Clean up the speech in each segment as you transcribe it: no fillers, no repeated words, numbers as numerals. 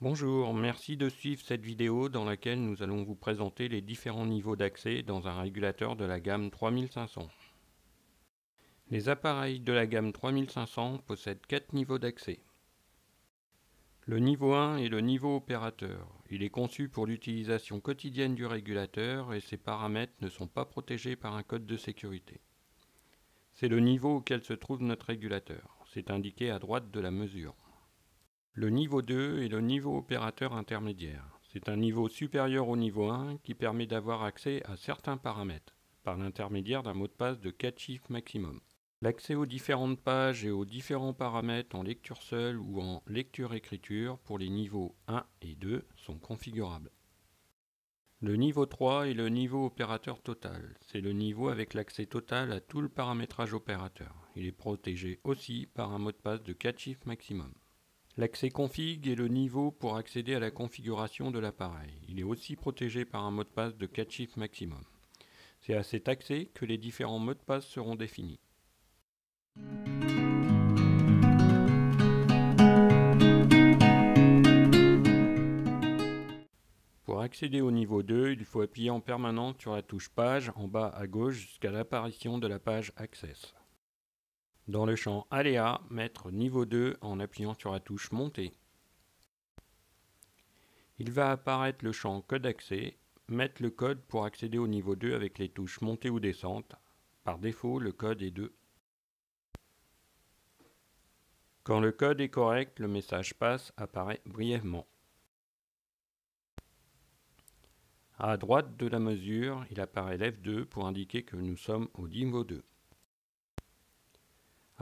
Bonjour, merci de suivre cette vidéo dans laquelle nous allons vous présenter les différents niveaux d'accès dans un régulateur de la gamme 3500. Les appareils de la gamme 3500 possèdent 4 niveaux d'accès. Le niveau 1 est le niveau opérateur. Il est conçu pour l'utilisation quotidienne du régulateur et ses paramètres ne sont pas protégés par un code de sécurité. C'est le niveau auquel se trouve notre régulateur. C'est indiqué à droite de la mesure. Le niveau 2 est le niveau opérateur intermédiaire. C'est un niveau supérieur au niveau 1 qui permet d'avoir accès à certains paramètres, par l'intermédiaire d'un mot de passe de 4 chiffres maximum. L'accès aux différentes pages et aux différents paramètres en lecture seule ou en lecture-écriture pour les niveaux 1 et 2 sont configurables. Le niveau 3 est le niveau opérateur total. C'est le niveau avec l'accès total à tout le paramétrage opérateur. Il est protégé aussi par un mot de passe de 4 chiffres maximum. L'accès config est le niveau pour accéder à la configuration de l'appareil. Il est aussi protégé par un mot de passe de 4 chiffres maximum. C'est à cet accès que les différents mots de passe seront définis. Pour accéder au niveau 2, il faut appuyer en permanence sur la touche Page en bas à gauche jusqu'à l'apparition de la page Access. Dans le champ Aléa, mettre niveau 2 en appuyant sur la touche Montée. Il va apparaître le champ Code accès, mettre le code pour accéder au niveau 2 avec les touches Montée ou Descente. Par défaut, le code est 2. Quand le code est correct, le message passe apparaît brièvement. À droite de la mesure, il apparaît l'F2 pour indiquer que nous sommes au niveau 2.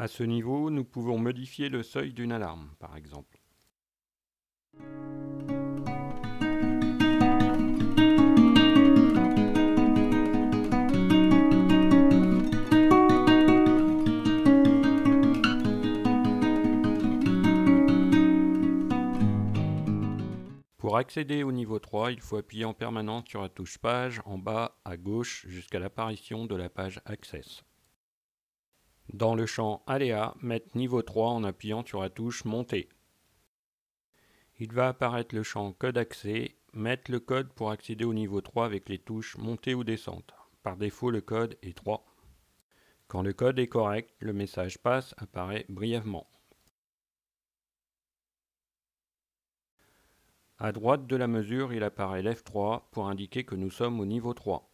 À ce niveau, nous pouvons modifier le seuil d'une alarme, par exemple. Pour accéder au niveau 3, il faut appuyer en permanence sur la touche Page en bas à gauche jusqu'à l'apparition de la page Access. Dans le champ Aléa, mettre niveau 3 en appuyant sur la touche Montée. Il va apparaître le champ Code accès, mettre le code pour accéder au niveau 3 avec les touches Montée ou Descente. Par défaut, le code est 3. Quand le code est correct, le message passe apparaît brièvement. À droite de la mesure, il apparaît l'F3 pour indiquer que nous sommes au niveau 3.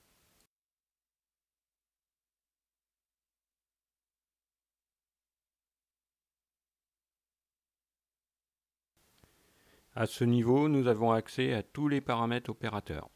À ce niveau, nous avons accès à tous les paramètres opérateurs.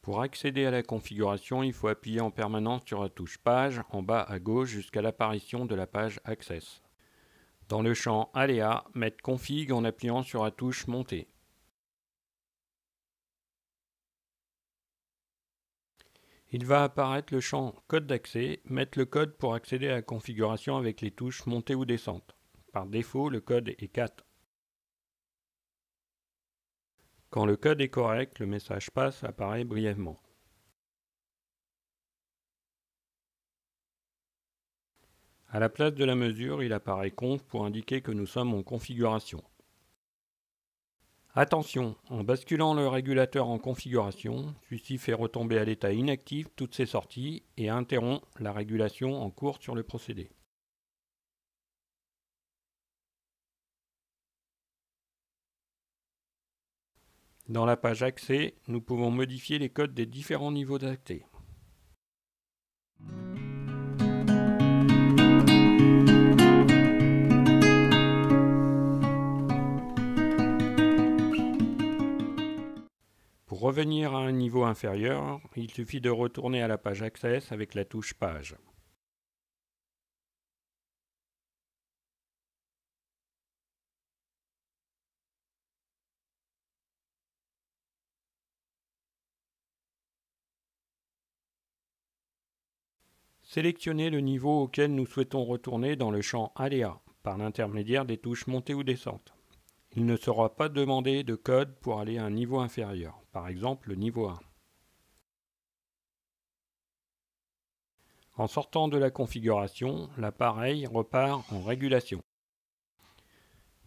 Pour accéder à la configuration, il faut appuyer en permanence sur la touche Page en bas à gauche jusqu'à l'apparition de la page Access. Dans le champ Aléa, mettre Config en appuyant sur la touche Montée. Il va apparaître le champ Code d'accès, mettre le code pour accéder à la configuration avec les touches Montée ou Descente. Par défaut, le code est 4. Quand le code est correct, le message passe apparaît brièvement. À la place de la mesure, il apparaît conf pour indiquer que nous sommes en configuration. Attention, en basculant le régulateur en configuration, celui-ci fait retomber à l'état inactif toutes ses sorties et interrompt la régulation en cours sur le procédé. Dans la page Accès, nous pouvons modifier les codes des différents niveaux d'accès. Pour revenir à un niveau inférieur, il suffit de retourner à la page Access avec la touche Page. Sélectionnez le niveau auquel nous souhaitons retourner dans le champ Aléa, par l'intermédiaire des touches Montée ou Descente. Il ne sera pas demandé de code pour aller à un niveau inférieur, par exemple le niveau 1. En sortant de la configuration, l'appareil repart en régulation.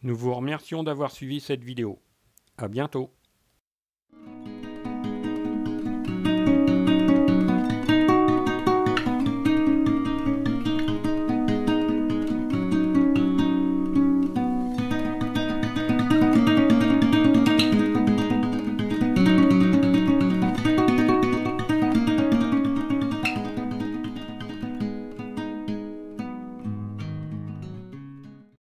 Nous vous remercions d'avoir suivi cette vidéo. À bientôt.